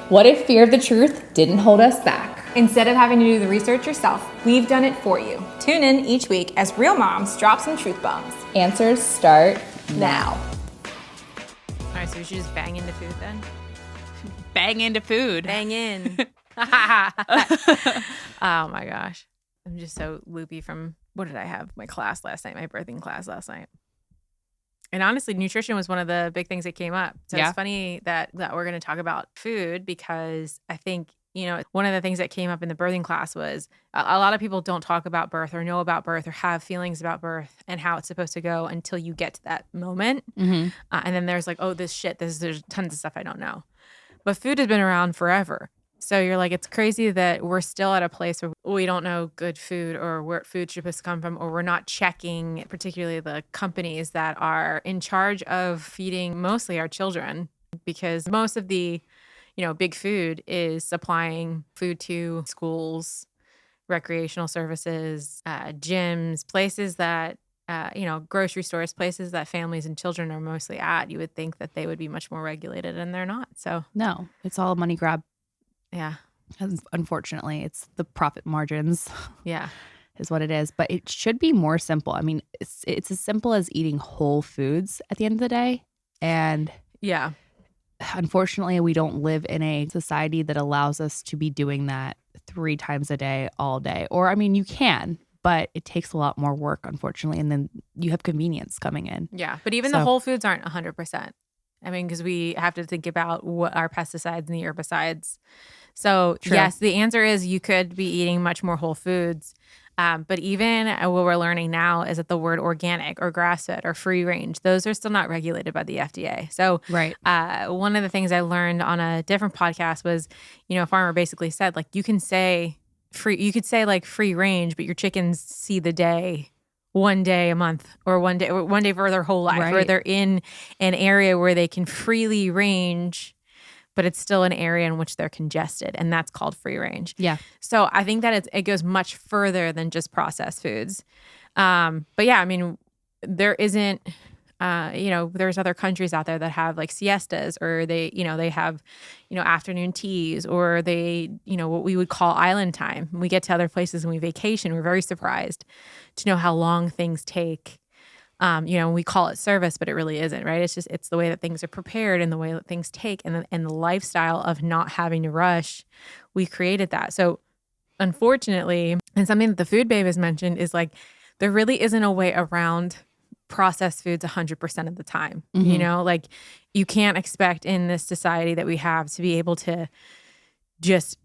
What if fear of the truth didn't hold us back? Instead of having to do the research yourself, we've done it for you. Tune in each week as real moms drop some truth bombs. Answers start now. All right, so we should just bang into food then? Bang into food. Bang in. Oh my gosh. I'm just so loopy from, what did I have? My class last night, my birthing class last night. And honestly, nutrition was one of the big things that came up. So It's funny that we're going to talk about food because I think, one of the things that came up in the birthing class was a lot of people don't talk about birth or know about birth or have feelings about birth and how it's supposed to go until you get to that moment. Mm-hmm. And then there's like, oh, there's tons of stuff I don't know. But food has been around forever. So you're like, it's crazy that we're still at a place where we don't know good food or where food should supposed to come from, or we're not checking, particularly the companies that are in charge of feeding mostly our children, because most of the, big food is supplying food to schools, recreational services, gyms, places that, grocery stores, places that families and children are mostly at. You would think that they would be much more regulated, and they're not. So no, it's all a money grab. Yeah. Unfortunately, it's the profit margins. Yeah. Is what it is. But it should be more simple. I mean, it's as simple as eating whole foods at the end of the day. And yeah, unfortunately, we don't live in a society that allows us to be doing that 3 times a day, all day. Or, I mean, you can, but it takes a lot more work, unfortunately. And then you have convenience coming in. Yeah. But even the whole foods aren't 100%. I mean, because we have to think about what our pesticides and the herbicides. So yes, the answer is you could be eating much more whole foods. But even what we're learning now is that the word organic or grass-fed or free range, those are still not regulated by the FDA. So one of the things I learned on a different podcast was, a farmer basically said, like, you could say free range, but your chickens see the day one day a month or one day for their whole life, or they're in an area where they can freely range, but it's still an area in which they're congested, and that's called free range. Yeah. So I think that it goes much further than just processed foods. But yeah, I mean, there isn't, there's other countries out there that have like siestas, or they have, afternoon teas, or they, what we would call island time. When we get to other places and we vacation, we're very surprised to know how long things take. We call it service, but it really isn't, right? It's the way that things are prepared and the way that things take, and the lifestyle of not having to rush. We created that. So unfortunately, and something that the food babe has mentioned is like, there really isn't a way around processed foods 100% of the time. Mm-hmm. Like, you can't expect in this society that we have to be able to just,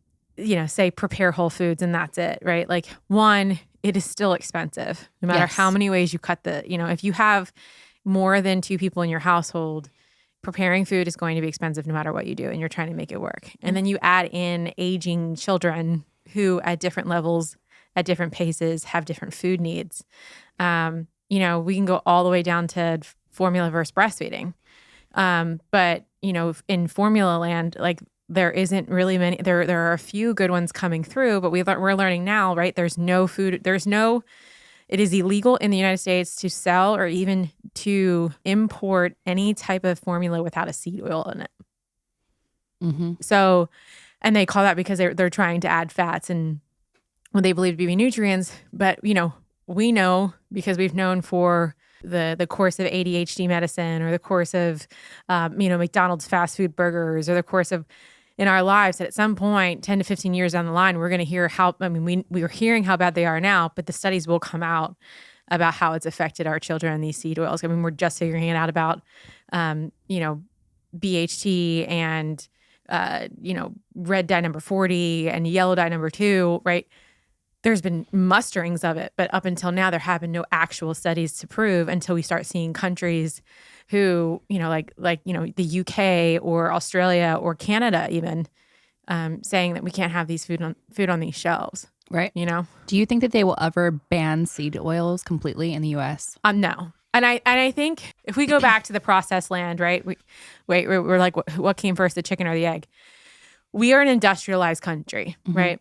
say prepare whole foods and that's it, right? Like, one, it is still expensive no matter how many ways you cut if you have more than 2 people in your household, preparing food is going to be expensive no matter what you do, and you're trying to make it work. Mm-hmm. And then you add in aging children who at different levels, at different paces, have different food needs. We can go all the way down to formula versus breastfeeding. But in formula land, like, there isn't really many. There are a few good ones coming through, but we're learning now, right? There's no food. It is illegal in the United States to sell or even to import any type of formula without a seed oil in it. Mm-hmm. So, and they call that because they're trying to add fats and what they believe to be nutrients. But we know, because we've known for the course of ADHD medicine, or the course of McDonald's fast food burgers, or the course of in our lives, that at some point 10 to 15 years down the line, we're going to hear we are hearing how bad they are now, but the studies will come out about how it's affected our children and these seed oils. I mean, we're just figuring it out about BHT and red dye number 40 and yellow dye number 2, right? There's been musterings of it, but up until now, there have been no actual studies to prove, until we start seeing countries who, like the UK or Australia or Canada even, saying that we can't have these food on these shelves. Right. Do you think that they will ever ban seed oils completely in the U.S.? No. And I think if we go back to the processed land, right? We're like, what came first, the chicken or the egg? We are an industrialized country, mm-hmm. right?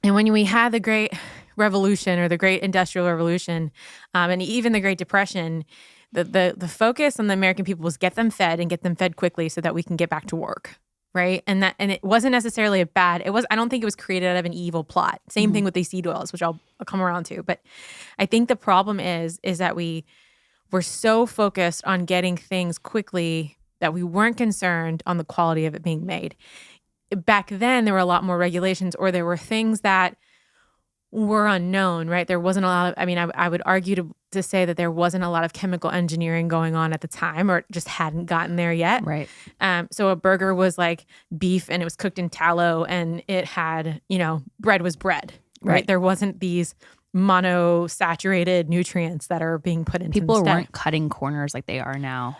And when we had the Great Revolution, or the Great Industrial Revolution, and even the Great Depression, the focus on the American people was get them fed, and get them fed quickly so that we can get back to work, right? And it wasn't necessarily I don't think it was created out of an evil plot. Same thing with these seed oils, which I'll come around to. But I think the problem is that we're so focused on getting things quickly that we weren't concerned on the quality of it being made. Back then, there were a lot more regulations, or there were things that were unknown, right? There wasn't a lot of, I would argue to say that there wasn't a lot of chemical engineering going on at the time, or it just hadn't gotten there yet. Right. So a burger was like beef and it was cooked in tallow and it had, bread was bread, right? There wasn't these monosaturated nutrients that are being put into People instead. weren't cutting corners like they are now.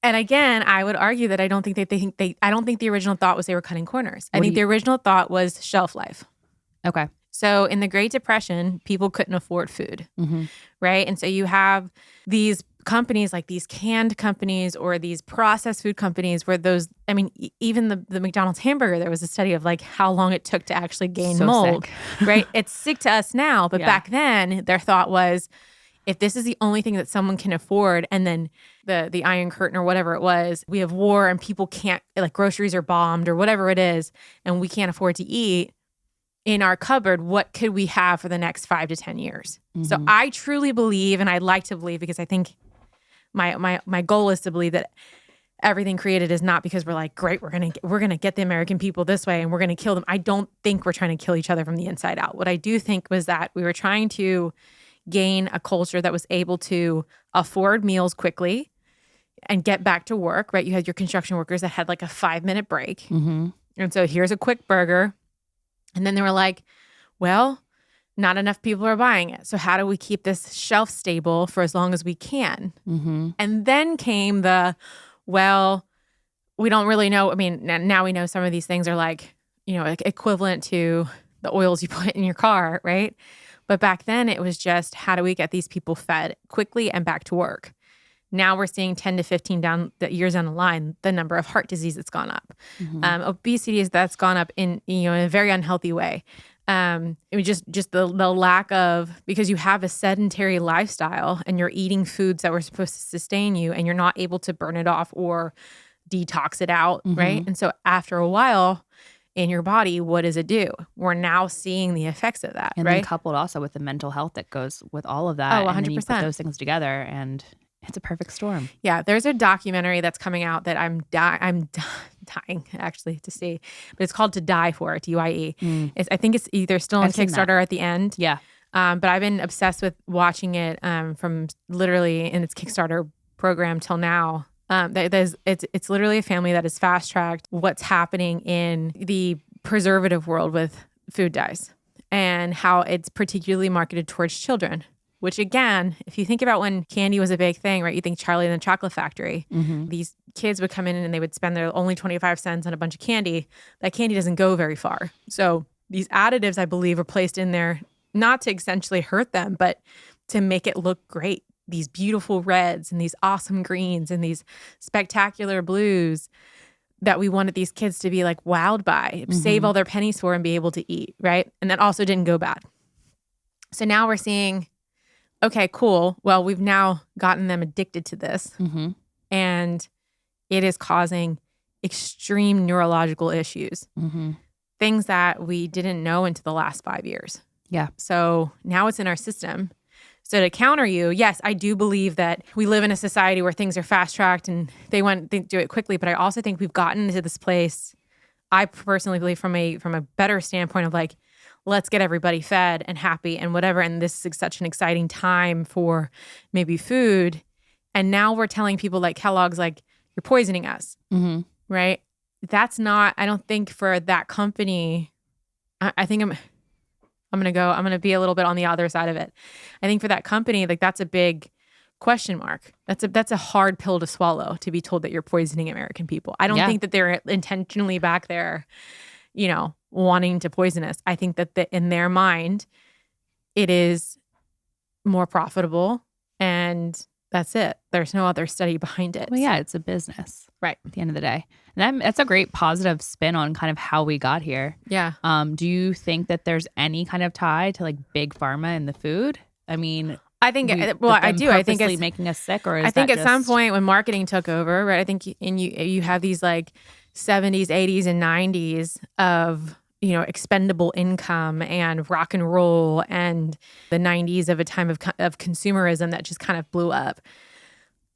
And again, I would argue that I don't think the original thought was they were cutting corners. I think the original thought was shelf life. Okay. So in the Great Depression, people couldn't afford food, right? And so you have these companies, like these canned companies or these processed food companies where even the McDonald's hamburger, there was a study of like how long it took to actually gain mold, right? It's sick to us now, but back then their thought was, if this is the only thing that someone can afford, and then the Iron Curtain or whatever it was, we have war and people can't, like groceries are bombed or whatever it is, and we can't afford to eat, in our cupboard, what could we have for the next 5 to 10 years? So I truly believe, and I'd like to believe, because I think my goal is to believe that everything created is not because we're like, great, we're gonna get the American people this way and we're gonna kill them. I don't think we're trying to kill each other from the inside out. What I do think was that we were trying to gain a culture that was able to afford meals quickly and get back to work, right? You had your construction workers that had like a 5-minute break. And so here's a quick burger. And then they were like, well, not enough people are buying it. So how do we keep this shelf stable for as long as we can? And then came well, we don't really know. I mean, now we know some of these things are like, equivalent to the oils you put in your car, right? But back then it was just, how do we get these people fed quickly and back to work? Now we're seeing 10 to 15 years down the line, the number of heart disease that's gone up. Obesity that's gone up in a very unhealthy way. Just the lack of, because you have a sedentary lifestyle and you're eating foods that were supposed to sustain you and you're not able to burn it off or detox it out, right? And so after a while in your body, what does it do? We're now seeing the effects of that, and right? then coupled also with the mental health that goes with all of that. 100%. And then you put those things together and it's a perfect storm. Yeah, there's a documentary that's coming out that I'm dying actually to see, but it's called To Die For, DYE. I think it's either still on Kickstarter or at the end. Yeah. But I've been obsessed with watching it from literally in its Kickstarter program till now. It's literally a family that has fast-tracked what's happening in the preservative world with food dyes and how it's particularly marketed towards children. Which again, if you think about when candy was a big thing, right? You think Charlie and the Chocolate Factory. These kids would come in and they would spend their only 25 cents on a bunch of candy. That candy doesn't go very far. So these additives, I believe, are placed in there not to essentially hurt them, but to make it look great. These beautiful reds and these awesome greens and these spectacular blues that we wanted these kids to be like wowed by, save all their pennies for and be able to eat, right? And that also didn't go bad. So now we're seeing, okay, cool. Well, we've now gotten them addicted to this and it is causing extreme neurological issues, things that we didn't know until the last 5 years. Yeah. So now it's in our system. So to counter you, yes, I do believe that we live in a society where things are fast-tracked and they do it quickly, but I also think we've gotten to this place, I personally believe from a better standpoint of like, let's get everybody fed and happy and whatever. And this is such an exciting time for maybe food. And now we're telling people like Kellogg's, like, you're poisoning us, right? That's not, I don't think for that company, I think I'm going to be a little bit on the other side of it. I think for that company, like that's a big question mark. That's a hard pill to swallow, to be told that you're poisoning American people. I don't think that they're intentionally back there, wanting to poison us. I think that in their mind, it is more profitable and that's it. There's no other study behind it. Well, yeah, it's a business. Right. At the end of the day. And that's a great positive spin on kind of how we got here. Yeah. Do you think that there's any kind of tie to like big pharma in the food? I mean, I think, I do. I think it's making us sick, or is I think that at some point when marketing took over, right? I think, and you have these like 70s, 80s, and 90s of, you know, expendable income and rock and roll, and the 90s of a time of consumerism that just kind of blew up.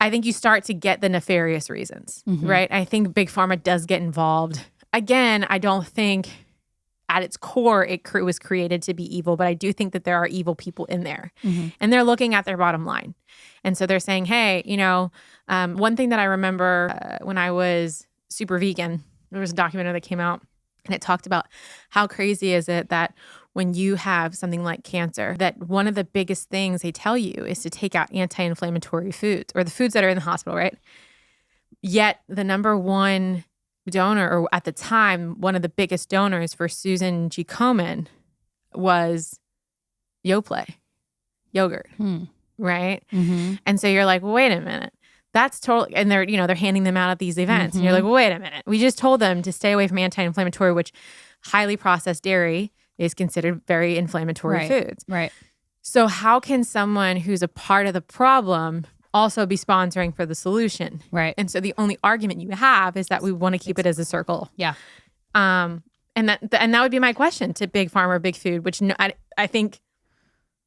I think you start to get the nefarious reasons, right? I think Big Pharma does get involved. Again, I don't think at its core it was created to be evil, but I do think that there are evil people in there, and they're looking at their bottom line. And so they're saying, hey, you know, one thing that I remember when I was super vegan, there was a documentary that came out, and it talked about how crazy is it that when you have something like cancer, that one of the biggest things they tell you is to take out anti-inflammatory foods, or the foods that are in the hospital, right? Yet the number one donor, or at the time, one of the biggest donors for Susan G. Komen was Yoplait, yogurt, right? And so you're like, well, wait a minute. That's totally, and they're, you know, they're handing them out at these events. And you're like, well, wait a minute. We just told them to stay away from anti-inflammatory, which highly processed dairy is considered very inflammatory foods. Right. So how can someone who's a part of the problem also be sponsoring for the solution? Right. And so the only argument you have is that we want to keep it as a circle. Yeah. And that would be my question to Big Pharma, Big Food, which I think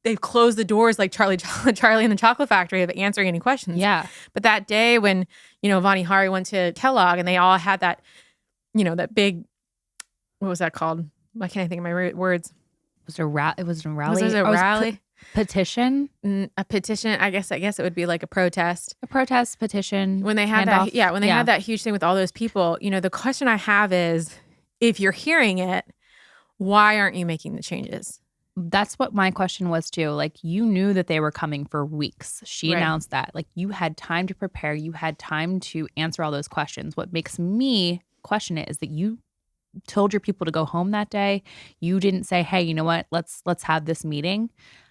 they've closed the doors like Charlie and the Chocolate Factory of answering any questions. Yeah. But that day when, you know, Vani Hari went to Kellogg and they all had that, you know, that big, what was that called? Why can't I think of my words? It was a rally. Was it a rally? Petition. A petition. I guess it would be like a protest. A protest petition. When they had handoff. that, when they had that huge thing with all those people, you know, the question I have is, if you're hearing it, why aren't you making the changes? That's what my question was too. Like, you knew that they were coming for weeks. She announced that. Like, you had time to prepare. You had time to answer all those questions. What makes me question it is that you told your people to go home that day. You didn't say, hey, you know what? Let's have this meeting.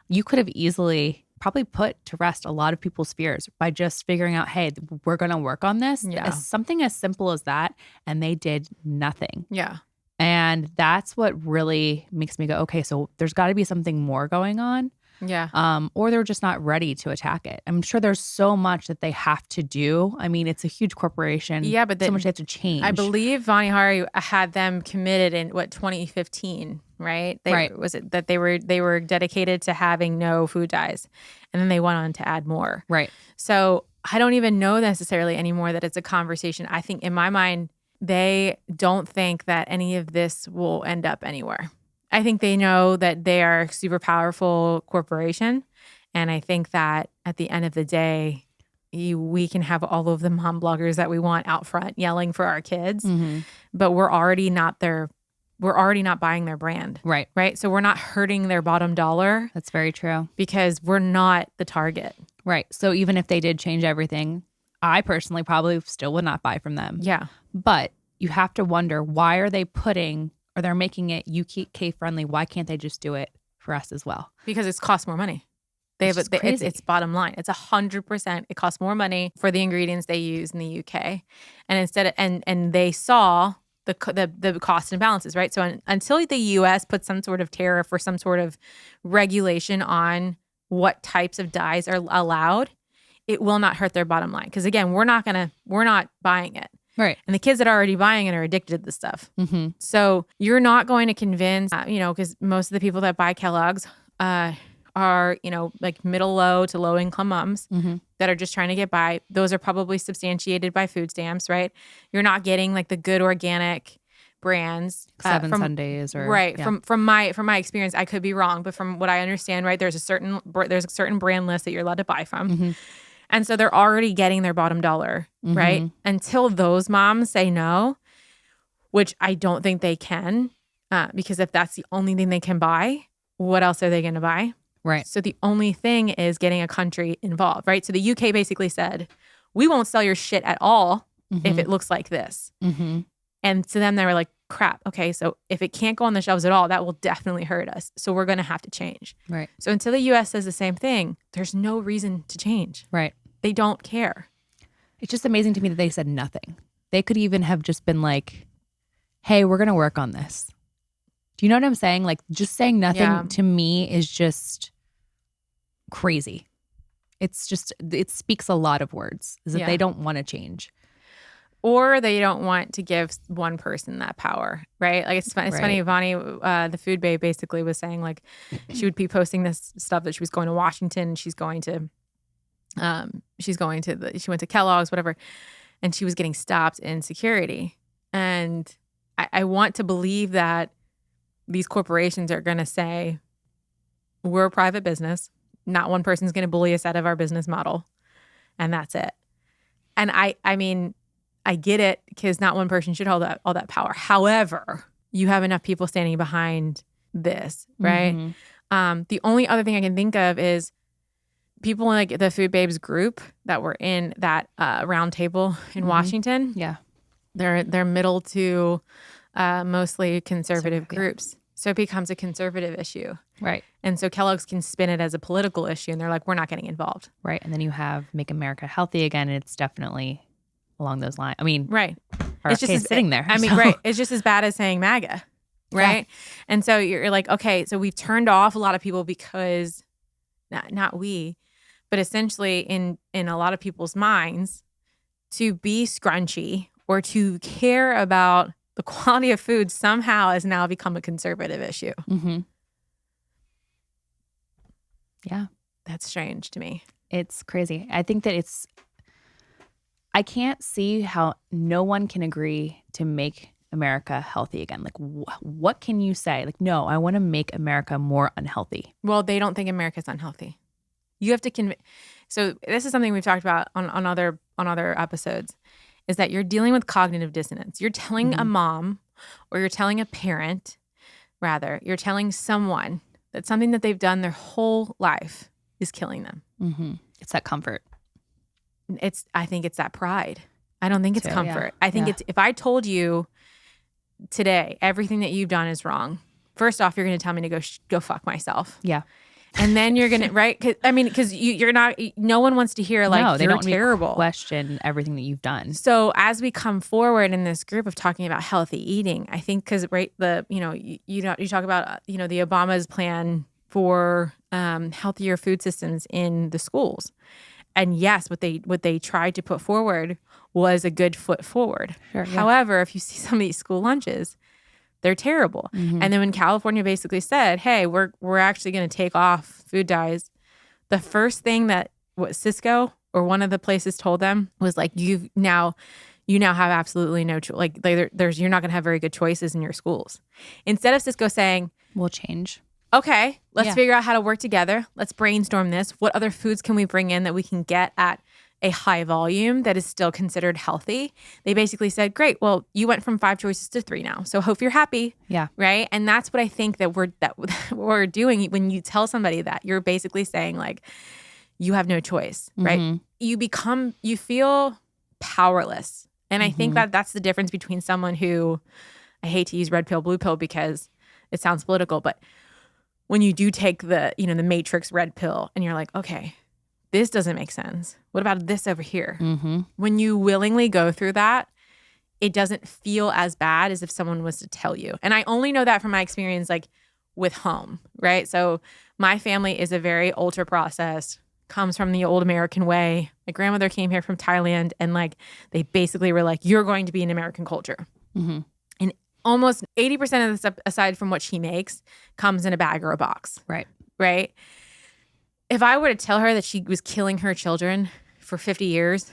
You could have easily probably put to rest a lot of people's fears by just figuring out, hey, we're going to work on this. Yeah. As something as simple as that. And they did nothing. Yeah. And that's what really makes me go, okay, so there's got to be something more going on. Yeah. Or they're just not ready to attack it. I'm sure there's so much that they have to do. I mean, it's a huge corporation. Yeah, but so much they have to change. I believe Vani Hari had them committed in 2015, right? Right. Was it that they were dedicated to having no food dyes, and then they went on to add more. Right. So I don't even know necessarily anymore that it's a conversation. I think in my mind, they don't think that any of this will end up anywhere. I think they know that they are a super powerful corporation. And I think that at the end of the day, we can have all of the mom bloggers that we want out front yelling for our kids, but we're already not buying their brand. Right. Right. So we're not hurting their bottom dollar. That's very true. Because we're not the target. Right. So even if they did change everything, I personally probably still would not buy from them. Yeah. But you have to wonder, why are they they're making it UK friendly? Why can't they just do it for us as well? Because it costs more money. It's bottom line. It's 100%. It costs more money for the ingredients they use in the UK, and and they saw the cost imbalances, right? So until the US puts some sort of tariff or some sort of regulation on what types of dyes are allowed, it will not hurt their bottom line. Because again, we're not buying it. Right. And the kids that are already buying it are addicted to this stuff. So you're not going to convince, because most of the people that buy Kellogg's are, like low to low income moms that are just trying to get by. Those are probably substantiated by food stamps, right? You're not getting like the good organic brands. Seven Sundays or right. Yeah. From my experience, I could be wrong, but from what I understand, right, there's a certain brand list that you're allowed to buy from. And so they're already getting their bottom dollar, right? Until those moms say no, which I don't think they can, because if that's the only thing they can buy, what else are they going to buy? Right. So the only thing is getting a country involved, right? So the UK basically said, we won't sell your shit at all if it looks like this. And to them, they were like, crap, okay, so if it can't go on the shelves at all, that will definitely hurt us. So we're going to have to change. Right. So until the US says the same thing, there's no reason to change. Right. They don't care. It's just amazing to me that they said nothing. They could even have just been like, hey, we're going to work on this. Do you know what I'm saying? Like, just saying nothing to me is just crazy. It's just, it speaks a lot of words, is that they don't want to change. or they don't want to give one person that power, right? Like it's funny. Vonnie, the food babe, basically was saying like she would be posting this stuff that she was going to Washington. She went to Kellogg's, whatever, and she was getting stopped in security. And I want to believe that these corporations are going to say, we're a private business. Not one person's going to bully us out of our business model. And that's it. And I mean, I get it because not one person should hold all that power. However, you have enough people standing behind this, right? Mm-hmm. The only other thing I can think of is people like the Food Babes group that were in that round table in Washington. Yeah. They're middle to mostly conservative groups. So it becomes a conservative issue. Right. And so Kellogg's can spin it as a political issue and they're like, we're not getting involved. Right. And then you have Make America Healthy Again. And it's definitely along those lines. I mean, right. It's just sitting there. I mean, so. Right. It's just as bad as saying MAGA. Right. Yeah. And so you're like, okay, so we've turned off a lot of people because not we, but essentially in a lot of people's minds to be scrunchy or to care about the quality of food somehow has now become a conservative issue. Mm-hmm. Yeah. That's strange to me. It's crazy. I think that I can't see how no one can agree to make America healthy again. Like, what can you say? Like, no, I want to make America more unhealthy. Well, they don't think America's unhealthy. You have to So this is something we've talked about on other episodes, is that you're dealing with cognitive dissonance. You're telling a mom, or you're telling a parent, rather, you're telling someone that something that they've done their whole life is killing them. Mm-hmm. It's that comfort. I think it's that pride. I don't think it's comfort. Yeah. I think it's, if I told you today everything that you've done is wrong, first off, you're going to tell me to go fuck myself. Yeah. And then you're going to, right? Because you're not, no one wants to hear like, no, they you're don't terrible. Question everything that you've done. So as we come forward in this group of talking about healthy eating, I think because, right, you talk about, the Obama's plan for healthier food systems in the schools. And yes, what they tried to put forward was a good foot forward. Sure, yeah. However, if you see some of these school lunches, they're terrible. Mm-hmm. And then when California basically said, hey, we're actually going to take off food dyes, the first thing that Cisco or one of the places told them was like, you now have absolutely no choice. Like you're not going to have very good choices in your schools. Instead of Cisco saying, we'll change. Okay, let's figure out how to work together. Let's brainstorm this. What other foods can we bring in that we can get at a high volume that is still considered healthy? They basically said, great, well, you went from 5 choices to 3 now. So hope you're happy. Yeah. Right? And that's what I think that we're doing when you tell somebody that. You're basically saying like, you have no choice, right? Mm-hmm. You feel powerless. And I think that that's the difference between someone who, I hate to use red pill, blue pill because it sounds political, but when you do take the Matrix red pill and you're like, okay, this doesn't make sense. What about this over here? Mm-hmm. When you willingly go through that, it doesn't feel as bad as if someone was to tell you. And I only know that from my experience, like with home, right? So my family is a very ultra processed, comes from the old American way. My grandmother came here from Thailand and like, they basically were like, you're going to be an American culture. Mm-hmm. And almost 80% of the stuff, aside from what she makes, comes in a bag or a box. Right. Right. If I were to tell her that she was killing her children for 50 years,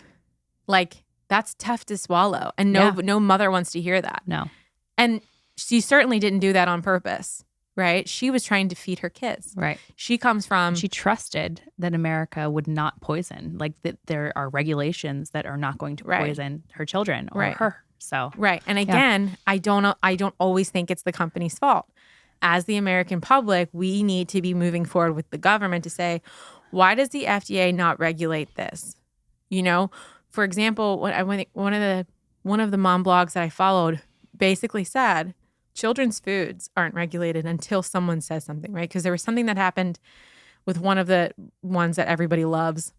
like that's tough to swallow. And no mother wants to hear that. No. And she certainly didn't do that on purpose, right? She was trying to feed her kids. Right. She trusted that America would not poison, like that there are regulations that are not going to poison her children or her. So. Right. And again, I don't always think it's the company's fault. As the American public, we need to be moving forward with the government to say, why does the FDA not regulate this? For example, one of the mom blogs that I followed basically said children's foods aren't regulated until someone says something, right? Because there was something that happened with one of the ones that everybody loves.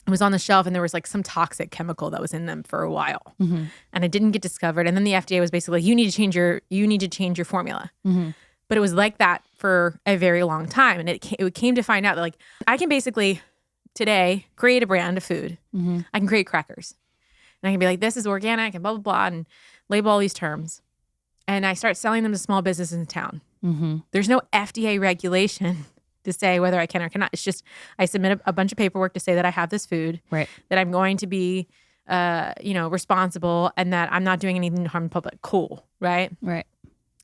It was on the shelf and there was like some toxic chemical that was in them for a while, and it didn't get discovered. And then the FDA was basically like, you need to change your formula. Mm-hmm. But it was like that for a very long time, and it came to find out that like I can basically today create a brand of food. Mm-hmm. I can create crackers. And I can be like, this is organic and blah, blah, blah, and label all these terms. And I start selling them to small businesses in town. Mm-hmm. There's no FDA regulation to say whether I can or cannot. It's just I submit a bunch of paperwork to say that I have this food, Right. that I'm going to be, responsible, and that I'm not doing anything to harm the public. Cool, right? Right.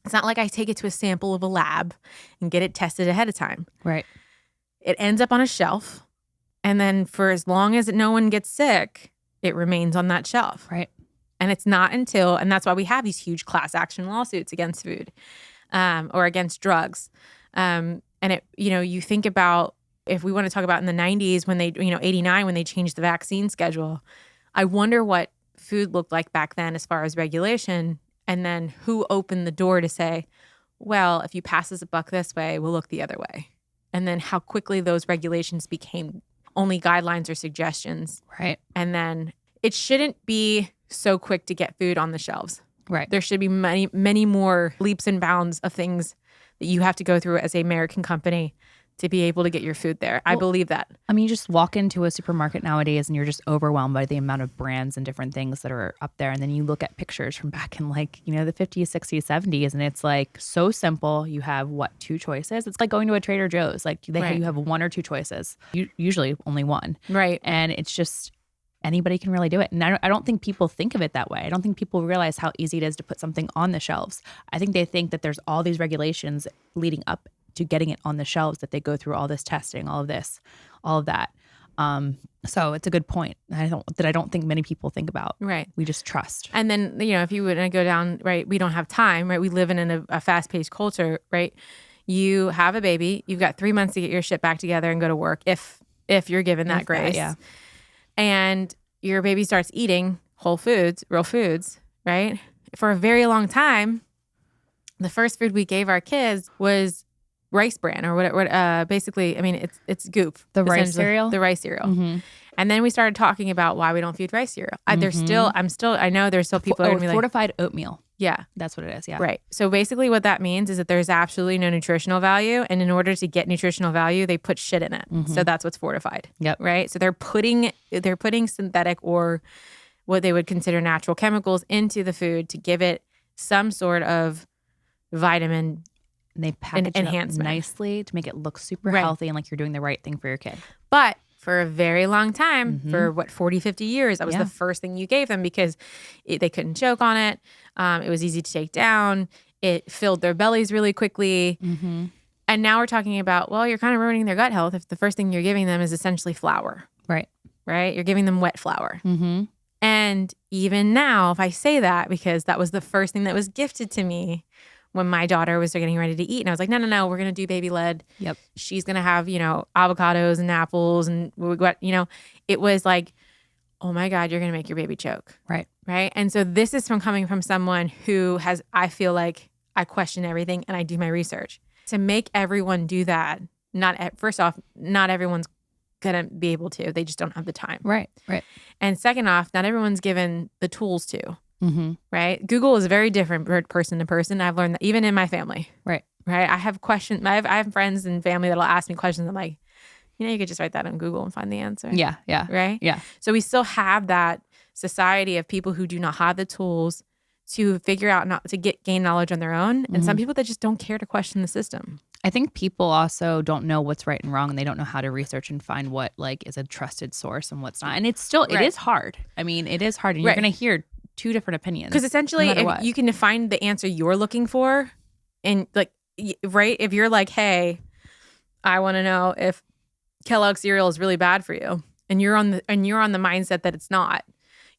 It's not like I take it to a sample of a lab and get it tested ahead of time. Right. It ends up on a shelf, and then for as long as no one gets sick, it remains on that shelf. Right. And it's not until, and that's why we have these huge class action lawsuits against food, or against drugs. And it, you think about, if we want to talk about in the 90s when they, 89, when they changed the vaccine schedule, I wonder what food looked like back then as far as regulation. And then who opened the door to say, well, if you pass as a buck this way, we'll look the other way. And then how quickly those regulations became only guidelines or suggestions. Right. And then it shouldn't be so quick to get food on the shelves. Right. There should be many, many more leaps and bounds of things that you have to go through as an American company to be able to get your food there. I believe that. I mean, you just walk into a supermarket nowadays and you're just overwhelmed by the amount of brands and different things that are up there. And then you look at pictures from back in the 50s, 60s, 70s, and it's like so simple. You have two choices? It's like going to a Trader Joe's. Like you have one or two choices, usually only one. Right. And it's just anybody can really do it. And I don't think people think of it that way. I don't think people realize how easy it is to put something on the shelves. I think they think that there's all these regulations leading up to getting it on the shelves, that they go through all this testing, all of that. So it's a good point. I don't think many people think about. Right. We just trust. And then, if you would go down, right, we don't have time, right? We live in a fast-paced culture, right? You have a baby, you've got 3 months to get your shit back together and go to work if you're given that grace. Yeah. And your baby starts eating whole foods, real foods, right? For a very long time, the first food we gave our kids was rice bran or whatever. Basically, I mean, it's Goop. The rice cereal? The rice cereal. Mm-hmm. And then we started talking about why we don't feed rice cereal. I know there's still people are going to be like. Fortified oatmeal. Yeah. That's what it is, yeah. Right. So basically what that means is that there's absolutely no nutritional value. And in order to get nutritional value, they put shit in it. Mm-hmm. So that's what's fortified. Yep. Right. So they're putting synthetic or what they would consider natural chemicals into the food to give it some sort of vitamin. And they package it up enhancement nicely to make it look super healthy and like you're doing the right thing for your kid. But for a very long time, for 40, 50 years, that was the first thing you gave them because they couldn't choke on it. It was easy to take down. It filled their bellies really quickly. Mm-hmm. And now we're talking about, well, you're kind of ruining their gut health if the first thing you're giving them is essentially flour. Right. Right? You're giving them wet flour. Mm-hmm. And even now, if I say that, because that was the first thing that was gifted to me when my daughter was getting ready to eat. And I was like, no, we're going to do baby-led. Yep. She's going to have, avocados and apples and what, it was like, oh my God, you're going to make your baby choke. Right. Right. And so this is coming from someone who I feel like I question everything and I do my research. To make everyone do that, first off, not everyone's going to be able to. They just don't have the time. Right. And second off, not everyone's given the tools to. Mm-hmm. Right. Google is very different person to person. I've learned that even in my family. Right. I have questions. I have friends and family that'll ask me questions. I'm like, you could just write that on Google and find the answer. Yeah. Right. Yeah. So we still have that society of people who do not have the tools to figure out gain knowledge on their own. And some people that just don't care to question the system. I think people also don't know what's right and wrong, and they don't know how to research and find what is a trusted source and what's not. And it is hard. I mean, it is hard, and you're going to hear two different opinions. Because essentially, if you can find the answer you're looking for, and if you're like, hey, I want to know if Kellogg's cereal is really bad for you, and you're on the mindset that it's not,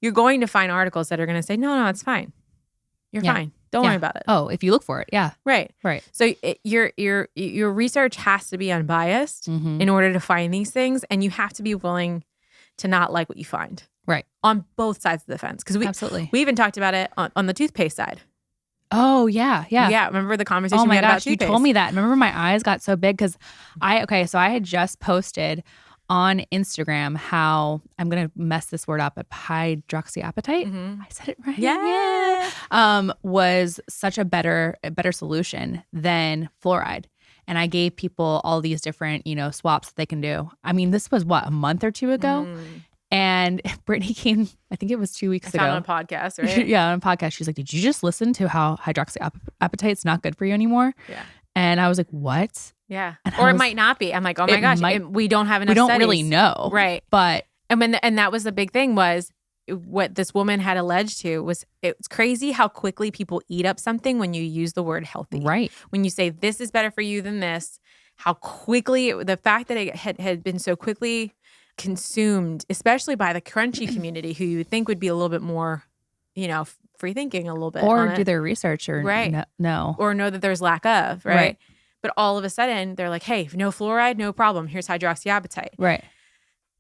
you're going to find articles that are going to say, no, it's fine. You're fine. Don't worry about it. Oh, if you look for it, yeah. Right. So your research has to be unbiased in order to find these things, and you have to be willing to not like what you find. Right. On both sides of the fence. Because we even talked about it on the toothpaste side. Oh, yeah. Yeah. Remember the conversation we had about toothpaste? You told me that. Remember my eyes got so big because so I had just posted on Instagram how I'm going to mess this word up, hydroxyapatite. I said it right. Yeah. Was such a better solution than fluoride. And I gave people all these different, swaps that they can do. I mean, this was a month or two ago. And Brittany came, I think it was 2 weeks ago. Found on a podcast, right? Yeah, on a podcast. She's like, did you just listen to how hydroxyapatite's not good for you anymore? Yeah. And I was like, what? Yeah. And Or it might not be. I'm like, oh my gosh, we don't have enough We don't studies. really know. Right. But. And that was the big thing was what this woman had alleged to was it's crazy how quickly people eat up something when you use the word healthy. Right. When you say this is better for you than this, how quickly, the fact that it had been so quickly consumed, especially by the crunchy community who you would think would be a little bit more, free thinking a little bit. Or do their research or right. No. Or know that there's lack of, right? But all of a sudden they're like, hey, no fluoride, no problem. Here's hydroxyapatite. Right.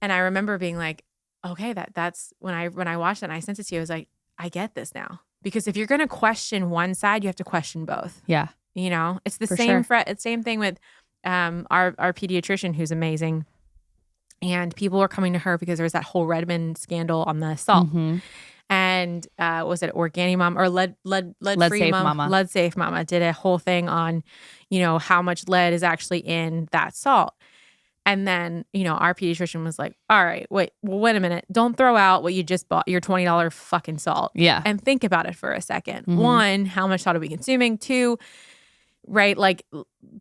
And I remember being like, okay, that's when I watched that and I sent it to you, I was like, I get this now. Because if you're going to question one side, you have to question both. Yeah. It's the For same sure. it's same thing with our pediatrician who's amazing. And people were coming to her because there was that whole Redmond scandal on the salt. Mm-hmm. And was it Organimom or lead free Safe mama? Mama. Lead Safe Mama did a whole thing on, how much lead is actually in that salt. And then, our pediatrician was like, all right, wait a minute. Don't throw out what you just bought, your $20 fucking salt. Yeah. And think about it for a second. Mm-hmm. One, how much salt are we consuming? Two, right, like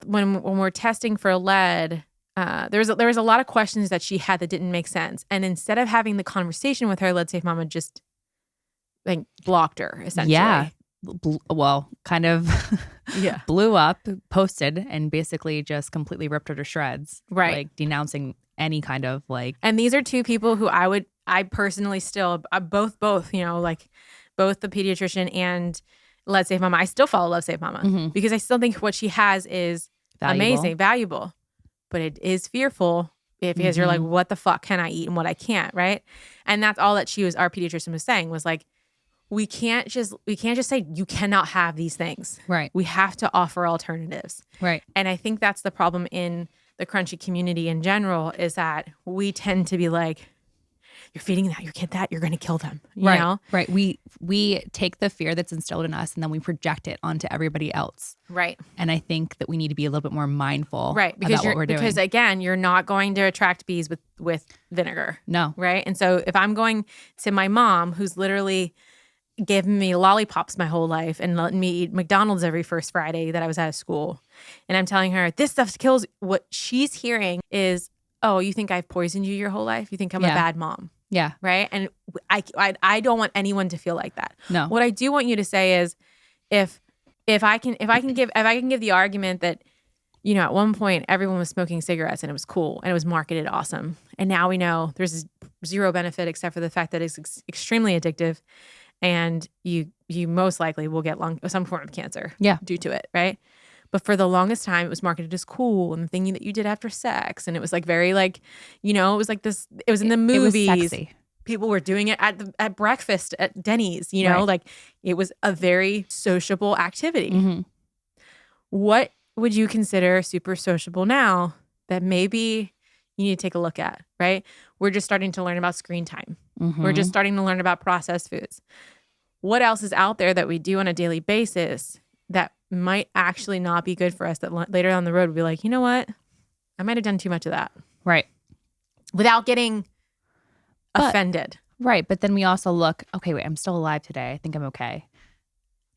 when we're testing for lead, there was a lot of questions that she had that didn't make sense. And instead of having the conversation with her, Lead Safe Mama just like blocked her, essentially. Yeah. Well, kind of Yeah. blew up, posted, and basically just completely ripped her to shreds. Right. Like denouncing any kind of like. And these are two people who I personally still, both, both the pediatrician and Lead Safe Mama, I still follow Lead Safe Mama Mhm. because I still think what she has is Valuable. amazing, valuable, but it is fearful because you're like, what the fuck can I eat and what I can't, right? And that's all that our pediatrician was saying was like, we can't just say you cannot have these things. Right. We have to offer alternatives. Right. And I think that's the problem in the crunchy community in general is that we tend to be like, you're feeding your kid that, you're going to kill them. You know? Right. We take the fear that's instilled in us and then we project it onto everybody else. Right. And I think that we need to be a little bit more mindful Because about what we're doing. Because again, you're not going to attract bees with vinegar. No. Right. And so if I'm going to my mom, who's literally given me lollipops my whole life and letting me eat McDonald's every first Friday that I was out of school, and I'm telling her this stuff kills, what she's hearing is, oh, you think I've poisoned you your whole life? You think I'm a bad mom? Yeah. Right. And I don't want anyone to feel like that. No. What I do want you to say is if I can give the argument that, at one point everyone was smoking cigarettes and it was cool and it was marketed awesome. And now we know there's zero benefit except for the fact that it's extremely addictive and you most likely will get some form of cancer due to it. Right. But for the longest time, it was marketed as cool and the thing that you did after sex. And it was like very like, it was like this, it was in the movies. It was sexy. People were doing it at breakfast at Denny's, like it was a very sociable activity. Mm-hmm. What would you consider super sociable now that maybe you need to take a look at, right? We're just starting to learn about screen time. Mm-hmm. We're just starting to learn about processed foods. What else is out there that we do on a daily basis that might actually not be good for us, that later on the road we'll be like, you know what? I might have done too much of that. Right. Without getting offended. Right. But then we also look, okay, wait, I'm still alive today. I think I'm okay.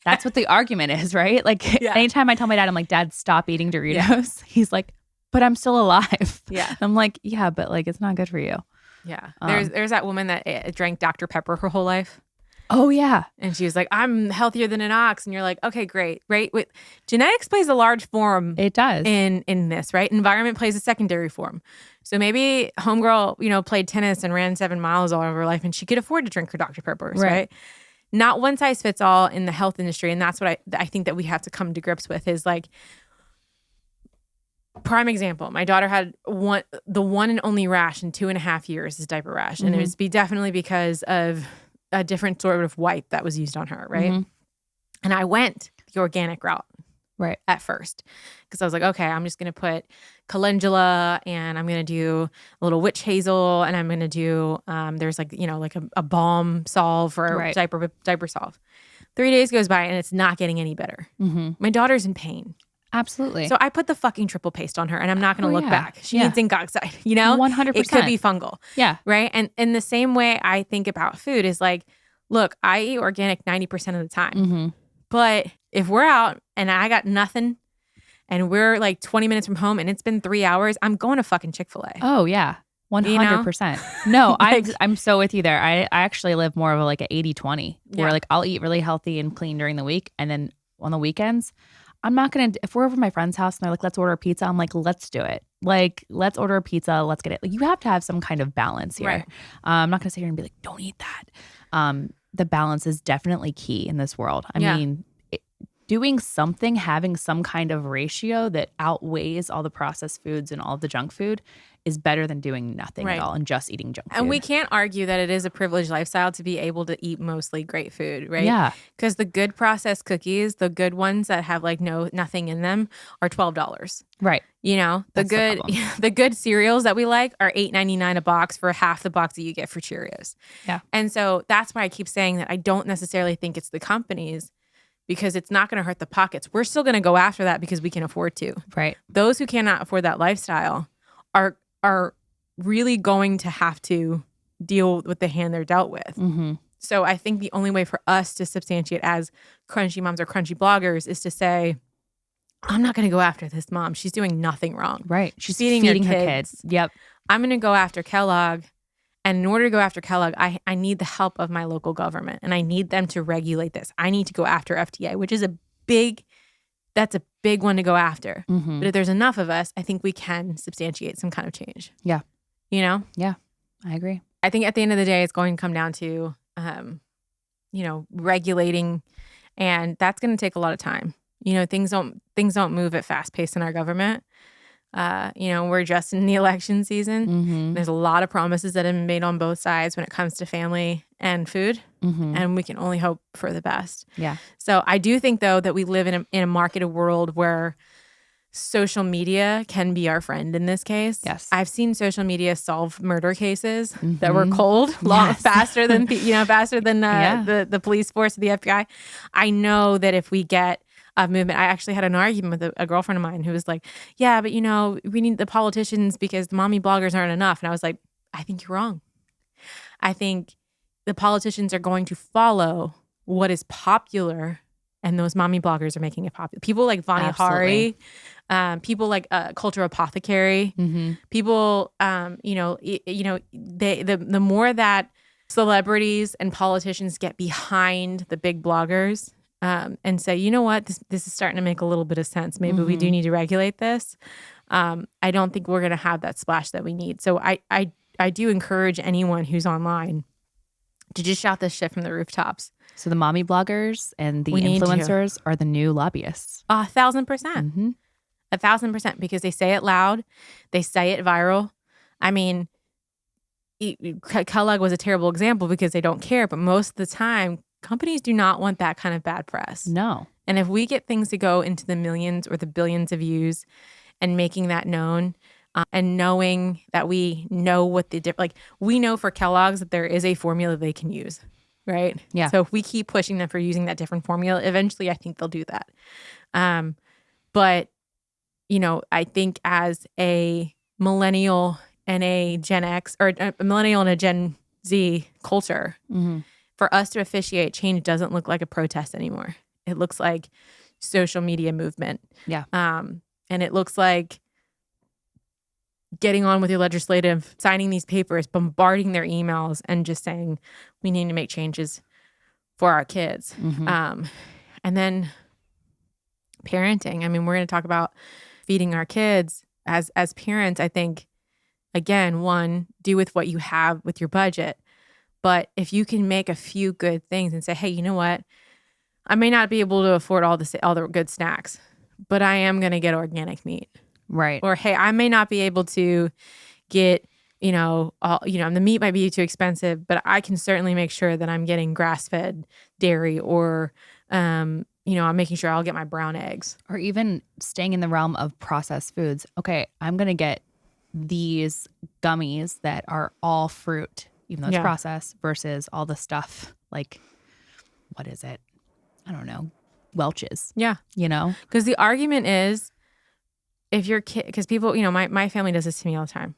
That's what the argument is, right? Like anytime I tell my dad, I'm like, Dad, stop eating Doritos. He's like, but I'm still alive. Yeah. I'm like, yeah, but like, it's not good for you. Yeah. There's that woman that drank Dr. Pepper her whole life. Oh, yeah. And she was like, I'm healthier than an ox. And you're like, okay, great. Right. Wait, genetics plays a large form. It does. In this, right? Environment plays a secondary form. So maybe homegirl, played tennis and ran 7 miles all of her life and she could afford to drink her Dr. Peppers, right? Not one size fits all in the health industry. And that's what I think that we have to come to grips with is like, prime example, my daughter had the one and only rash in 2.5 years is diaper rash. And it was definitely because of a different sort of wipe that was used on her, right? Mm-hmm. And I went the organic route at first because I was like, okay, I'm just going to put calendula and I'm going to do a little witch hazel and I'm going to do, there's like, like a balm salve or diaper salve. 3 days goes by and it's not getting any better. Mm-hmm. My daughter's in pain. Absolutely. So I put the fucking triple paste on her, and I'm not going to look yeah. back. She Yeah. needs zinc oxide, you know? 100%. It could be fungal. Yeah. Right? And in the same way I think about food is like, look, I eat organic 90% of the time. Mm-hmm. But if we're out and I got nothing and we're like 20 minutes from home and it's been 3 hours, I'm going to fucking Chick-fil-A. Oh, yeah. 100%. No, I'm so with you there. I actually live more of like a 80-20 where like I'll eat really healthy and clean during the week. And then on the weekends, I'm not going to, if we're over my friend's house and they're like, let's order a pizza, I'm like, let's do it. Like, let's order a pizza. Let's get it. Like, you have to have some kind of balance here. Right. I'm not going to sit here and be like, don't eat that. The balance is definitely key in this world. I mean, doing something, having some kind of ratio that outweighs all the processed foods and all the junk food is better than doing nothing at all and just eating junk food. And we can't argue that it is a privileged lifestyle to be able to eat mostly great food, right? Yeah. Because the good processed cookies, the good ones that have like nothing in them, are $12. Right. You know, the good cereals that we like are $8.99 a box for half the box that you get for Cheerios. Yeah. And so that's why I keep saying that I don't necessarily think it's the companies, because it's not going to hurt the pockets. We're still going to go after that because we can afford to. Right. Those who cannot afford that lifestyle are really going to have to deal with the hand they're dealt with. Mm-hmm. So I think the only way for us to substantiate as crunchy moms or crunchy bloggers is to say, I'm not going to go after this mom. She's doing nothing wrong. Right. She's feeding her kids. Yep. I'm going to go after Kellogg. And in order to go after Kellogg, I need the help of my local government, and I need them to regulate this. I need to go after FDA, which is a big one to go after. Mm-hmm. But if there's enough of us, I think we can substantiate some kind of change. Yeah. You know? Yeah. I agree. I think at the end of the day, it's going to come down to, regulating, and that's going to take a lot of time. You know, things don't move at fast pace in our government. We're just in the election season. Mm-hmm. There's a lot of promises that have been made on both sides when it comes to family and food, and we can only hope for the best. Yeah. So I do think, though, that we live in a marketed world where social media can be our friend in this case. Yes. I've seen social media solve murder cases that were cold, faster than the police force or the FBI. I know that if we get a movement, I actually had an argument with a girlfriend of mine who was like, yeah, but we need the politicians because the mommy bloggers aren't enough. And I was like, I think you're wrong. I think the politicians are going to follow what is popular, and those mommy bloggers are making it popular. People like Vani Hari, people like Culture Apothecary, people, the more that celebrities and politicians get behind the big bloggers and say, you know what, this is starting to make a little bit of sense. Maybe we do need to regulate this. I don't think we're going to have that splash that we need. So I do encourage anyone who's online to just shout this shit from the rooftops. So the mommy bloggers and the influencers are the new lobbyists. 1,000%. 1,000%, because they say it loud. They say it viral. I mean, Kellogg was a terrible example because they don't care, but most of the time, companies do not want that kind of bad press. No. And if we get things to go into the millions or the billions of views and making that known, and knowing that we know what we know for Kellogg's that there is a formula they can use, right? Yeah. So if we keep pushing them for using that different formula, eventually I think they'll do that. But, I think as a millennial and a Gen X, or a millennial and a Gen Z culture, for us to officiate change doesn't look like a protest anymore. It looks like social media movement. Yeah. And it looks like getting on with your legislative, signing these papers, bombarding their emails, and just saying, we need to make changes for our kids. And then parenting. I mean, we're going to talk about feeding our kids. As parents, I think, again, one, do with what you have with your budget. But if you can make a few good things and say, hey, you know what? I may not be able to afford all the good snacks, but I am going to get organic meat. Right. Or, hey, I may not be able to get, the meat might be too expensive, but I can certainly make sure that I'm getting grass-fed dairy, or, I'm making sure I'll get my brown eggs. Or even staying in the realm of processed foods. Okay, I'm going to get these gummies that are all fruit, even though it's processed, versus all the stuff like, what is it? I don't know. Welch's. Yeah. You know? Because the argument is, if your kid, because people, my family does this to me all the time.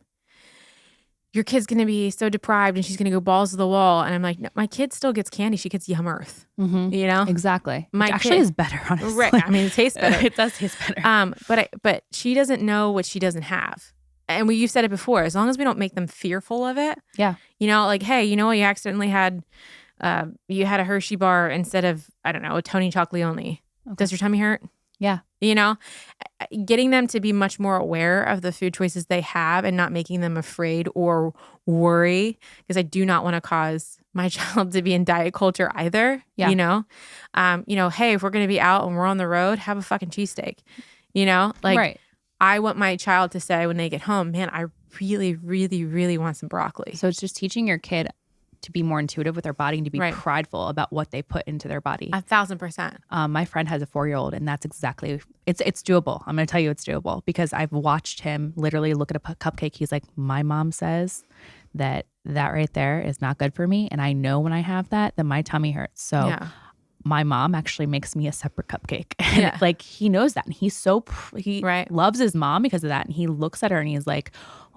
Your kid's going to be so deprived and she's going to go balls to the wall. And I'm like, no, my kid still gets candy. She gets Yum Earth. You know? Exactly. My Which actually kid- is better, honestly. Right. I mean, it tastes better. It does taste better. But she doesn't know what she doesn't have. And you've said it before, as long as we don't make them fearful of it. Yeah. Like, hey, you accidentally had, you had a Hershey bar instead of, I don't know, a Tony Chocolate only. Okay. Does your tummy hurt? Yeah. Getting them to be much more aware of the food choices they have and not making them afraid or worry, because I do not want to cause my child to be in diet culture either. Yeah. Hey, if we're going to be out and we're on the road, have a fucking cheesesteak, Right. I want my child to say when they get home, man, I really, really, really want some broccoli. So it's just teaching your kid to be more intuitive with their body and to be prideful about what they put into their body. 1,000%. My friend has a 4-year-old, and that's exactly, it's doable. I'm going to tell you it's doable because I've watched him literally look at a cupcake. He's like, my mom says that right there is not good for me. And I know when I have that, then my tummy hurts. So my mom actually makes me a separate cupcake. And he knows that. And he's he loves his mom because of that. And he looks at her and he's like,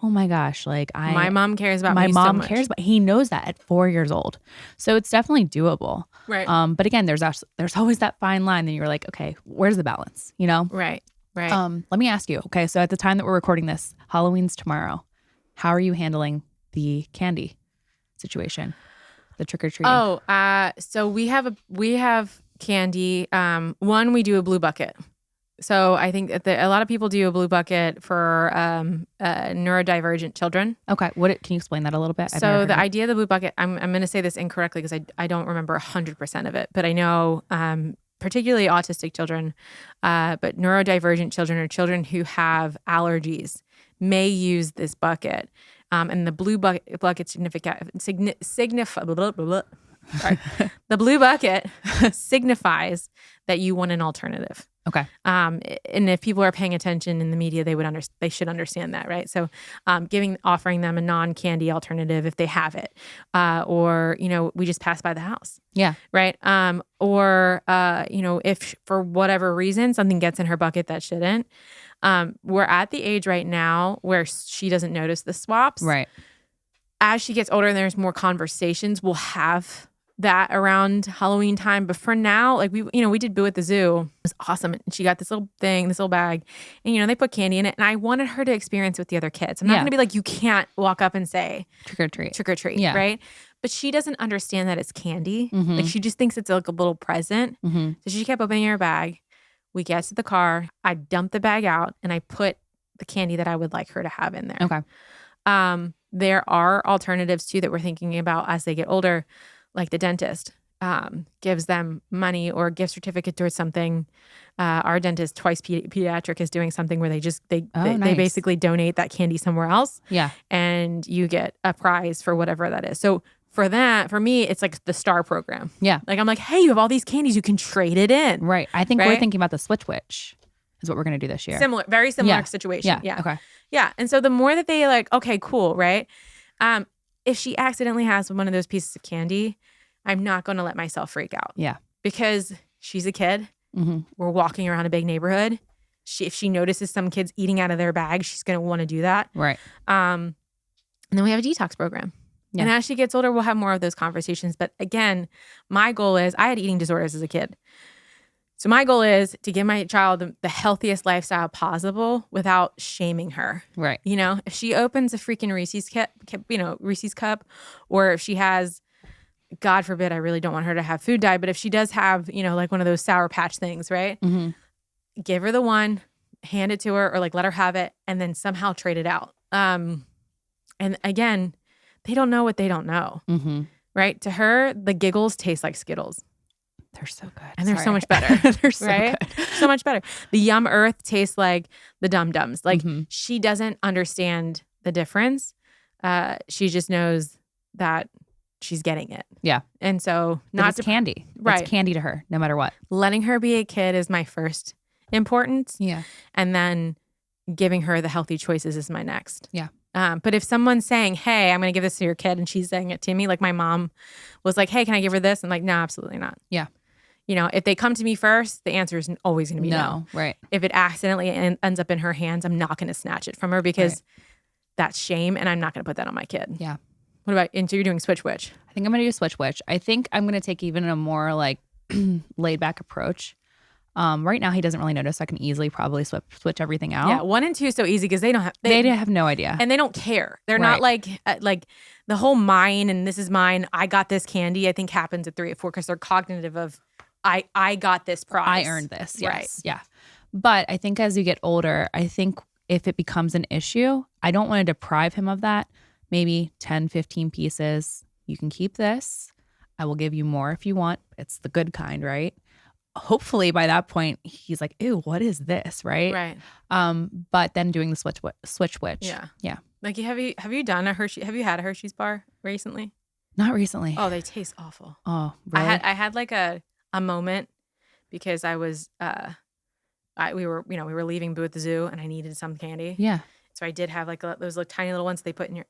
oh my gosh, my mom cares about my me mom so much. cares, but he knows that at 4 years old. So it's definitely doable. Right. But again, there's always that fine line. Then you're like, okay, where's the balance? Right. Let me ask you. Okay, so at the time that we're recording this, Halloween's tomorrow. How are you handling the candy situation, the trick or treating? Oh, so we have candy. One, we do a blue bucket. So I think that a lot of people do a blue bucket for neurodivergent children. Okay, can you explain that a little bit? So the idea of the blue bucket, I'm going to say this incorrectly because I don't remember 100% of it, but I know particularly autistic children, but neurodivergent children or children who have allergies may use this bucket. And the blue bucket the blue bucket signifies that you want an alternative. Okay. And if people are paying attention in the media, they should understand that, right? So, offering them a non-candy alternative if they have it, or we just pass by the house. Yeah. Right. Or if for whatever reason something gets in her bucket that shouldn't, we're at the age right now where she doesn't notice the swaps. Right. As she gets older and there's more conversations, we'll have that around Halloween time. But for now, we did Boo at the Zoo. It was awesome. And she got this little bag, and they put candy in it. And I wanted her to experience with the other kids. I'm not going to be like, you can't walk up and say trick or treat, yeah. right? But she doesn't understand that it's candy. Mm-hmm. She just thinks it's like a little present. Mm-hmm. So she kept opening her bag. We get to the car. I dumped the bag out and I put the candy that I would like her to have in there. Okay. There are alternatives too that we're thinking about as they get older, like the dentist gives them money or gift certificate towards something. Our dentist, Twice Pediatric, is doing something where they basically donate that candy somewhere else. Yeah. And you get a prize for whatever that is. So for me, it's like the STAR program. Yeah. I'm like, hey, you have all these candies, you can trade it in. Right. I think we're thinking about the Switch Witch is what we're going to do this year. Very similar situation. Yeah. Okay. Yeah. And so the more that they okay, cool, right? If she accidentally has one of those pieces of candy, I'm not going to let myself freak out. Yeah. Because she's a kid. Mm-hmm. We're walking around a big neighborhood. If she notices some kids eating out of their bag, she's going to want to do that. Right. And then we have a detox program. Yeah. And as she gets older, we'll have more of those conversations. But again, my goal is, I had eating disorders as a kid. So my goal is to give my child the healthiest lifestyle possible without shaming her. Right. If she opens a freaking Reese's cup, or if she has, God forbid, I really don't want her to have food dye, but if she does have, like one of those Sour Patch things, right? Mm-hmm. Give her the one, hand it to her, or let her have it, and then somehow trade it out. And again, they don't know what they don't know, right? To her, the giggles taste like Skittles. They're so good. And they're so much better. They're so right? good. So much better. The Yum Earth tastes like the Dum Dums. She doesn't understand the difference. She just knows that she's getting it. Yeah. And so it's candy. Right. It's candy to her, no matter what. Letting her be a kid is my first importance. Yeah. And then giving her the healthy choices is my next. Yeah. But if someone's saying, hey, I'm going to give this to your kid, and she's saying it to me, like my mom was like, hey, can I give her this? I'm like, no, absolutely not. Yeah. if they come to me first, the answer is always going to be no. Right. If it accidentally ends up in her hands, I'm not going to snatch it from her because that's shame, and I'm not going to put that on my kid. Yeah. What about, and so you're doing switch which? I think I'm going to do switch which. I think I'm going to take even a more like laid back approach. Right now he doesn't really notice. So I can easily probably switch everything out. Yeah, 1 and 2 is so easy because they don't have they have no idea, and they don't care. They're not like the whole mine and this is mine. I got this candy. I think happens at 3 or 4 because they're cognitive of I got this prize. I earned this. Yes. Yeah. But I think as you get older, I think if it becomes an issue, I don't want to deprive him of that. Maybe 10, 15 pieces. You can keep this. I will give you more if you want. It's the good kind, right? Hopefully by that point he's like, ew, what is this? Right. Right. But then doing the switch which. Yeah. Yeah. Like have you done a Hershey? Have you had a Hershey's bar recently? Not recently. Oh, they taste awful. Oh, really? I had like a moment because I was we were leaving Boo at the zoo and I needed some candy. Yeah. So I did have like those like tiny little ones they put in your,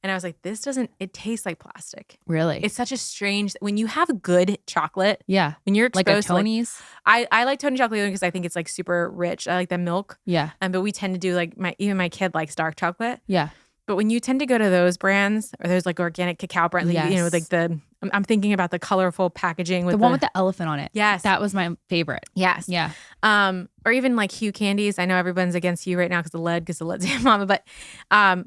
and I was like, it tastes like plastic. Really? It's such a strange, when you have good chocolate. Yeah. When you're like a exposed Tony's. to I like Tony chocolate because I think it's like super rich. I like the milk. Yeah. But we tend to do like even my kid likes dark chocolate. Yeah. But when you tend to go to those brands or those like organic cacao brands, Yes. like I'm thinking about the colorful packaging with The one with the elephant on it. Yes. That was my favorite. Yes. Yeah. Or even like Hue candies. I know everyone's against Hue right now because the lead's mama. But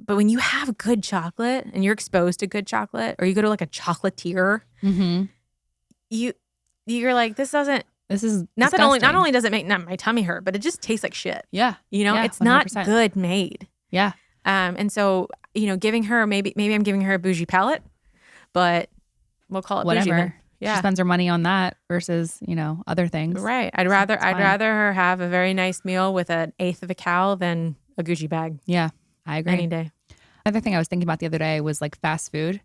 when you have good chocolate and you're exposed to good chocolate, or you go to like a chocolatier, you're like, this is not only does it make my tummy hurt, but it just tastes like shit. Yeah. Yeah, it's 100%. not good made. Yeah. And so giving her maybe I'm giving her a bougie palette, but we'll call it bougie Whatever. then. Yeah. She spends her money on that versus, other things. Right. I'd rather her have a very nice meal with 1/8 of a cow than a Gucci bag. Yeah. I agree. Any day. Another thing I was thinking about the other day was like fast food.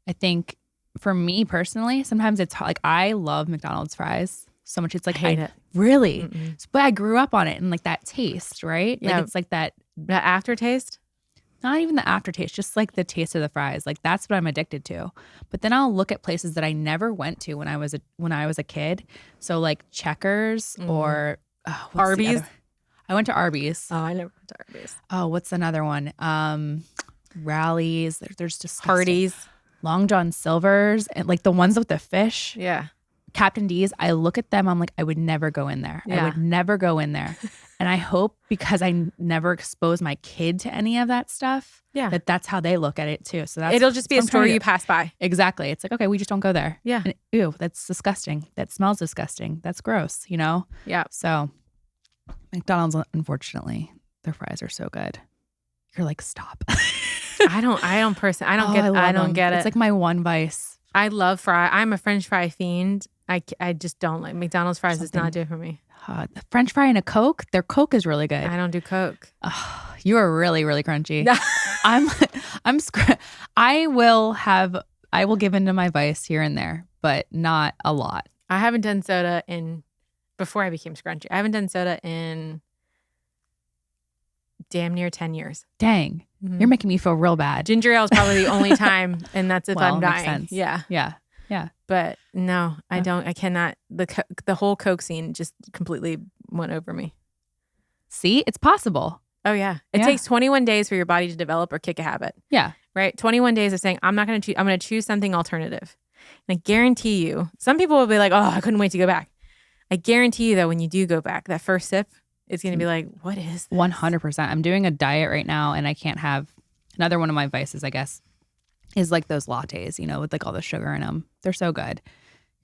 I think for me personally, sometimes it's like I love McDonald's fries so much. It's like hate it. Really? Mm-mm. But I grew up on it and like that taste, right? Yeah. Like it's like that. The aftertaste? Not even the aftertaste, just like the taste of the fries. Like that's what I'm addicted to. But then I'll look at places that I never went to when I was a kid. So like Checkers or Arby's. I went to Arby's. Oh, I never went to Arby's. Oh, what's another one? Rallies. There's disgusting. Hardee's. Long John Silver's and like the ones with the fish. Yeah. Captain D's. I look at them. I'm like, I would never go in there. Yeah. I would never go in there. And I hope because I never expose my kid to any of that stuff, that's how they look at it too. So it'll just be a store you pass by. Exactly. It's like, okay, we just don't go there. Yeah. And, ew, that's disgusting. That smells disgusting. That's gross, Yeah. So McDonald's, unfortunately, their fries are so good. You're like, stop. I don't get it. It's like my one vice. I love fry. I'm a French fry fiend. I just don't like McDonald's fries. Does not do it for me. The French fry and a Coke. Their Coke is really good. I don't do Coke. You are really, really crunchy. I will give into my vice here and there, but not a lot. I haven't done soda before I became scrunchy. I haven't done soda in damn near 10 years. Dang. Mm-hmm. You're making me feel real bad. Ginger ale is probably the only time, and that's if I'm dying. Makes sense. Yeah. Yeah. Yeah. But no, I don't. I cannot. The whole Coke scene just completely went over me. See, it's possible. Oh yeah. It takes 21 days for your body to develop or kick a habit. Yeah. Right. 21 days of saying, I'm not going to choose. I'm going to choose something alternative. And I guarantee you, some people will be like, oh, I couldn't wait to go back. I guarantee you though, when you do go back, that first sip, it's going to be like, what is this? 100%. I'm doing a diet right now and I can't have another one of my vices, I guess, is like those lattes, with like all the sugar in them. They're so good.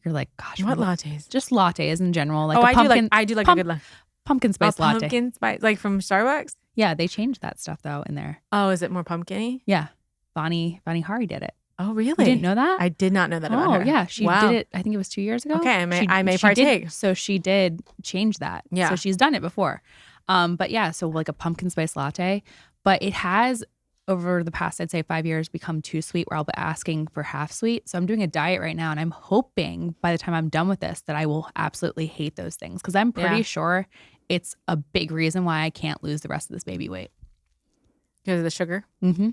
You're like, gosh. What lattes? Just lattes in general. Like I do like a good latte. Pumpkin spice latte. Pumpkin spice, like from Starbucks? Yeah, they changed that stuff though in there. Oh, is it more pumpkin-y? Yeah. Bonnie Hari did it. Oh, really? You didn't know that? I did not know that about her. Oh, yeah. She did it, I think it was 2 years ago. Okay, I may partake. So she did change that. Yeah. So she's done it before. But yeah, so like a pumpkin spice latte. But it has, over the past, I'd say 5 years, become too sweet where I'll be asking for half sweet. So I'm doing a diet right now and I'm hoping by the time I'm done with this that I will absolutely hate those things. Because I'm pretty sure it's a big reason why I can't lose the rest of this baby weight. Because of the sugar? Mm-hmm.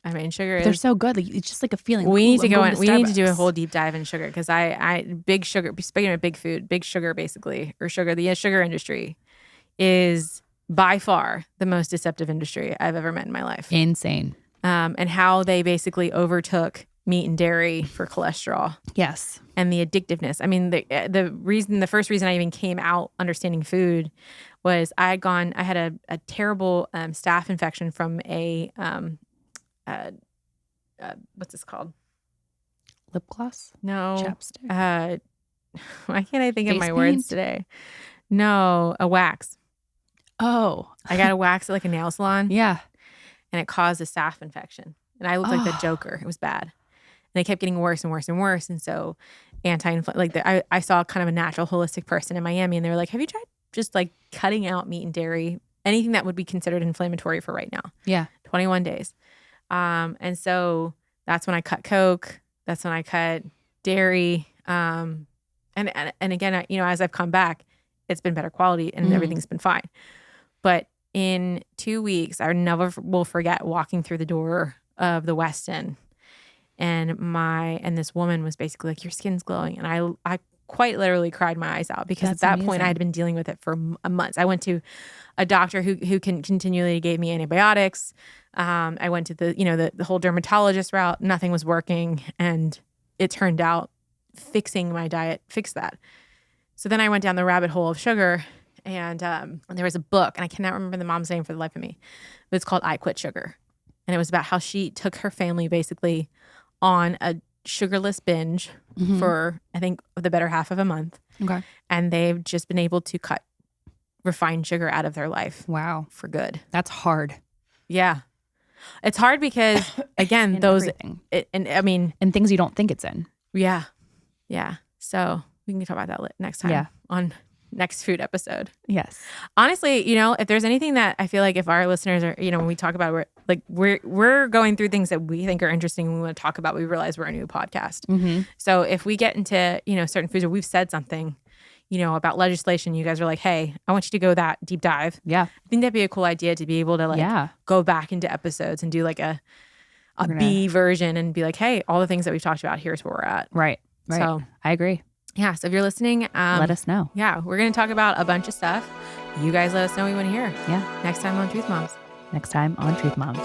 I mean, sugar They're is. so good. Like, it's just like a feeling. We need to go in. in. We need to do a whole deep dive in sugar because big sugar. Speaking of big food, big sugar basically, or sugar. The sugar industry is by far the most deceptive industry I've ever met in my life. Insane. And how they basically overtook meat and dairy for cholesterol. Yes. And the addictiveness. I mean, the first reason I even came out understanding food was I had a terrible staph infection from a what's this called? Lip gloss? No. Chapstick? Why can't I think of Face my words paint? today? No, a wax. Oh. I got a wax at like a nail salon. Yeah. And it caused a staph infection. And I looked like the Joker. It was bad. And it kept getting worse and worse and worse. And so I saw kind of a natural holistic person in Miami and they were like, have you tried just like cutting out meat and dairy, anything that would be considered inflammatory for right now? Yeah. 21 days. And so that's when I cut Coke. That's when I cut dairy. And again, as I've come back, it's been better quality and everything's been fine. But in 2 weeks, I never will forget walking through the door of the Westin, and this woman was basically like, "Your skin's glowing," and I quite literally cried my eyes out because That's at that amazing. point I had been dealing with it for months. I went to a doctor who continually gave me antibiotics. I went to the whole dermatologist route. Nothing was working, and it turned out fixing my diet fixed that. So then I went down the rabbit hole of sugar. And there was a book, and I cannot remember the mom's name for the life of me, but it's called I Quit Sugar. And it was about how she took her family basically on a sugarless binge for, I think, the better half of a month. Okay. And they've just been able to cut refined sugar out of their life Wow. for good. That's hard. Yeah. It's hard because, again, In those, everything. and things you don't think it's in. yeah. Yeah. So we can talk about that next time on next food episode. Yes. Honestly, if there's anything that I feel like if our listeners are, when we talk about we're going through things that we think are interesting and we want to talk about, we realize we're a new podcast. Mm-hmm. So if we get into, certain foods or we've said something, about legislation, you guys are like, hey, I want you to go that deep dive. Yeah. I think that'd be a cool idea to be able to go back into episodes and do like a B version and be like, hey, all the things that we've talked about, here's where we're at. Right. So I agree. yeah. So if you're listening, Let us know. Yeah, we're going to talk about a bunch of stuff. You guys let us know what you want to hear. Yeah. Next time on Truth Moms. Next time on Truth Moms.